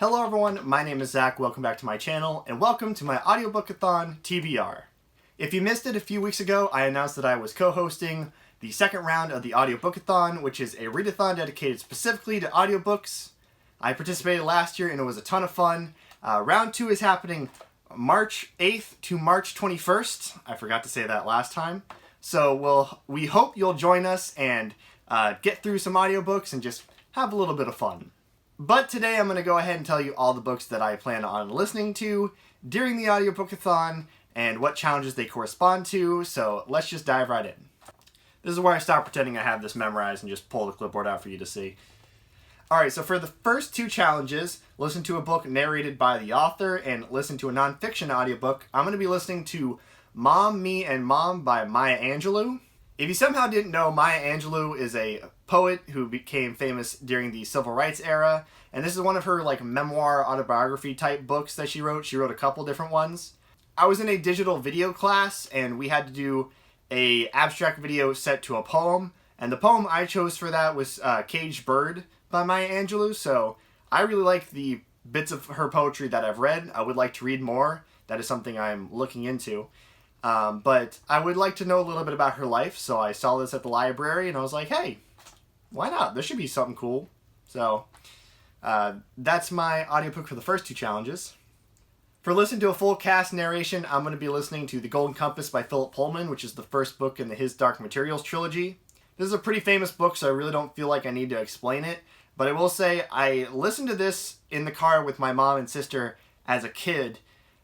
Hello everyone, my name is Zach, welcome back to my channel, and welcome to my Audiobook-A-Thon TBR. If you missed it a few weeks ago, I announced that I was co-hosting the second round of the Audiobook-A-Thon, which is a readathon dedicated specifically to audiobooks. I participated last year and it was a ton of fun. Round 2 is happening March 8th to March 21st. I forgot to say that last time. So we hope you'll join us and get through some audiobooks and just have a little bit of fun. But today I'm going to go ahead and tell you all the books that I plan on listening to during the Audiobook-A-Thon and what challenges they correspond to, so let's just dive right in. This is where I stop pretending I have this memorized and just pull the clipboard out for you to see. Alright, so for the first two challenges, listen to a book narrated by the author and listen to a nonfiction audiobook. I'm going to be listening to Mom, Me, and Mom by Maya Angelou. If you somehow didn't know, Maya Angelou is a poet who became famous during the Civil Rights era, and this is one of her memoir autobiography type books that she wrote. She wrote a couple different ones. I was in a digital video class and we had to do a abstract video set to a poem, and the poem I chose for that was Caged Bird by Maya Angelou, so I really like the bits of her poetry that I've read. I would like to read more. That is something I'm looking into. But I would like to know a little bit about her life, so I saw this at the library and I was like, hey, why not? This should be something cool. So that's my audiobook for the first two challenges. For listen to a full cast narration, I'm going to be listening to The Golden Compass by Philip Pullman, which is the first book in the His Dark Materials trilogy. This is a pretty famous book, so I really don't feel like I need to explain it. But I will say, I listened to this in the car with my mom and sister as a kid,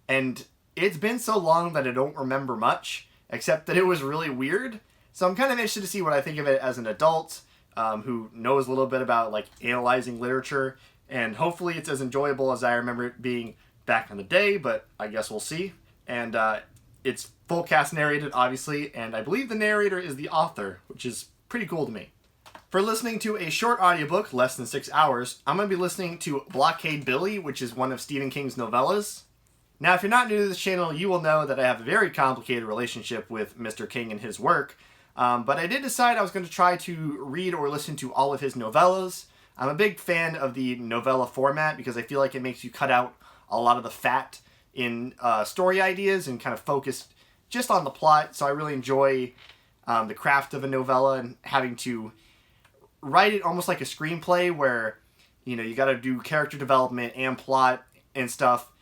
and it's been so long that I don't remember much, except that it was really weird. So I'm kind of interested to see what I think of it as an adult who knows a little bit about analyzing literature, and hopefully it's as enjoyable as I remember it being back in the day, but I guess we'll see. And it's full cast narrated, obviously, and I believe the narrator is the author, which is pretty cool to me. For listening to a short audiobook, less than 6 hours, I'm going to be listening to Blockade Billy, which is one of Stephen King's novellas. Now, if you're not new to this channel, you will know that I have a very complicated relationship with Mr. King and his work, but I did decide I was going to try to read or listen to all of his novellas. I'm a big fan of the novella format because I feel like it makes you cut out a lot of the fat in story ideas and kind of focus just on the plot, so I really enjoy the craft of a novella and having to write it almost like a screenplay where, you got to do character development and plot and stuff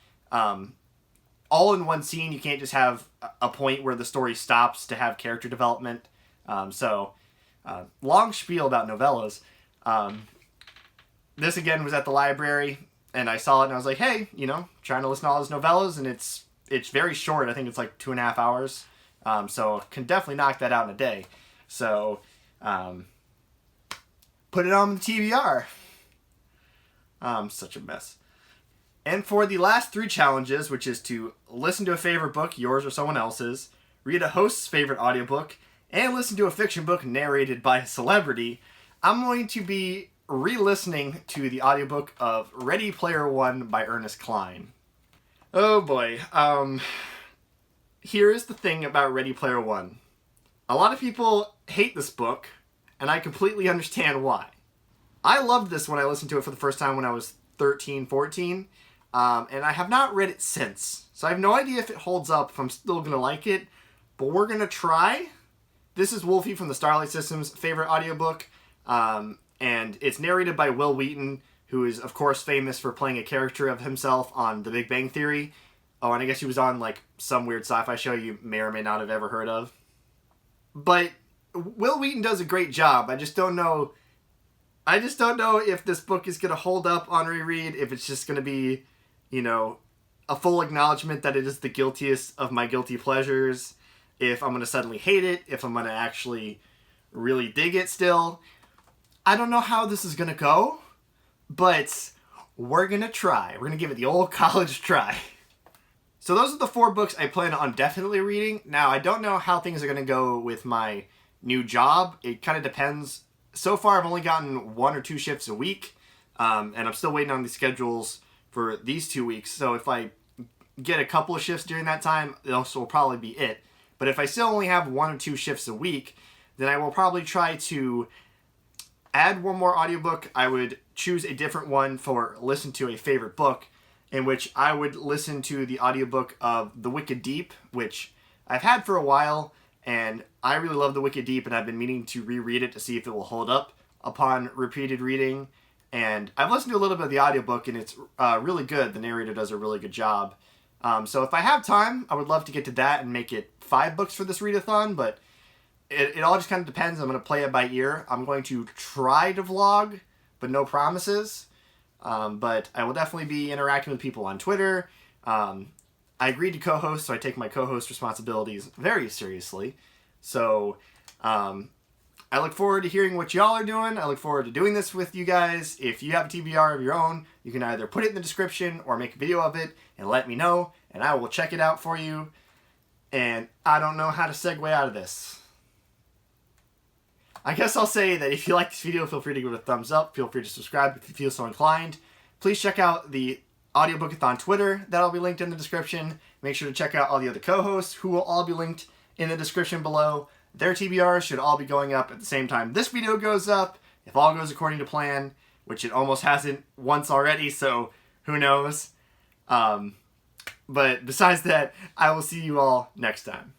all in one scene. You can't just have a point where the story stops to have character development. Long spiel about novellas. This again was at the library and I saw it and I was like, hey, trying to listen to all his novellas, and it's very short. I think it's 2.5 hours. So can definitely knock that out in a day. So put it on the TBR. Such a mess. And for the last three challenges, which is to listen to a favorite book, yours or someone else's, read a host's favorite audiobook, and listen to a fiction book narrated by a celebrity, I'm going to be re-listening to the audiobook of Ready Player One by Ernest Cline. Oh boy. Here is the thing about Ready Player One. A lot of people hate this book, and I completely understand why. I loved this when I listened to it for the first time when I was 13, 14, and I have not read it since. So I have no idea if it holds up, if I'm still going to like it, but we're going to try. This is Wulfie from the Starlight System's favorite audiobook, and it's narrated by Wil Wheaton, who is, of course, famous for playing a character of himself on The Big Bang Theory. Oh, and I guess he was on, some weird sci-fi show you may or may not have ever heard of. But Wil Wheaton does a great job. I just don't know if this book is going to hold up on reread, if it's just going to be, a full acknowledgement that it is the guiltiest of my guilty pleasures, if I'm going to suddenly hate it, if I'm going to actually really dig it still. I don't know how this is going to go, but we're going to try. We're going to give it the old college try. So those are the 4 books I plan on definitely reading. Now, I don't know how things are going to go with my new job. It kind of depends. So far, I've only gotten 1 or 2 shifts a week, and I'm still waiting on the schedules for these 2 weeks. So if I get a couple of shifts during that time, this will probably be it. But if I still only have 1 or 2 shifts a week, then I will probably try to add one more audiobook. I would choose a different one for listen to a favorite book, in which I would listen to the audiobook of The Wicked Deep, which I've had for a while, and I really love The Wicked Deep, and I've been meaning to reread it to see if it will hold up upon repeated reading. And I've listened to a little bit of the audiobook, and it's really good. The narrator does a really good job. So if I have time, I would love to get to that and make it 5 books for this readathon, but it all just kind of depends. I'm going to play it by ear. I'm going to try to vlog, but no promises. But I will definitely be interacting with people on Twitter. I agreed to co-host, so I take my co-host responsibilities very seriously. So I look forward to hearing what y'all are doing. I look forward to doing this with you guys. If you have a TBR of your own, you can either put it in the description or make a video of it and let me know, and I will check it out for you. And I don't know how to segue out of this. I guess I'll say that if you like this video, feel free to give it a thumbs up. Feel free to subscribe if you feel so inclined. Please check out the Audiobook-A-Thon Twitter. That'll be linked in the description. Make sure to check out all the other co-hosts, who will all be linked in the description below. Their TBRs should all be going up at the same time this video goes up, if all goes according to plan, which it almost hasn't once already, so who knows. But besides that, I will see you all next time.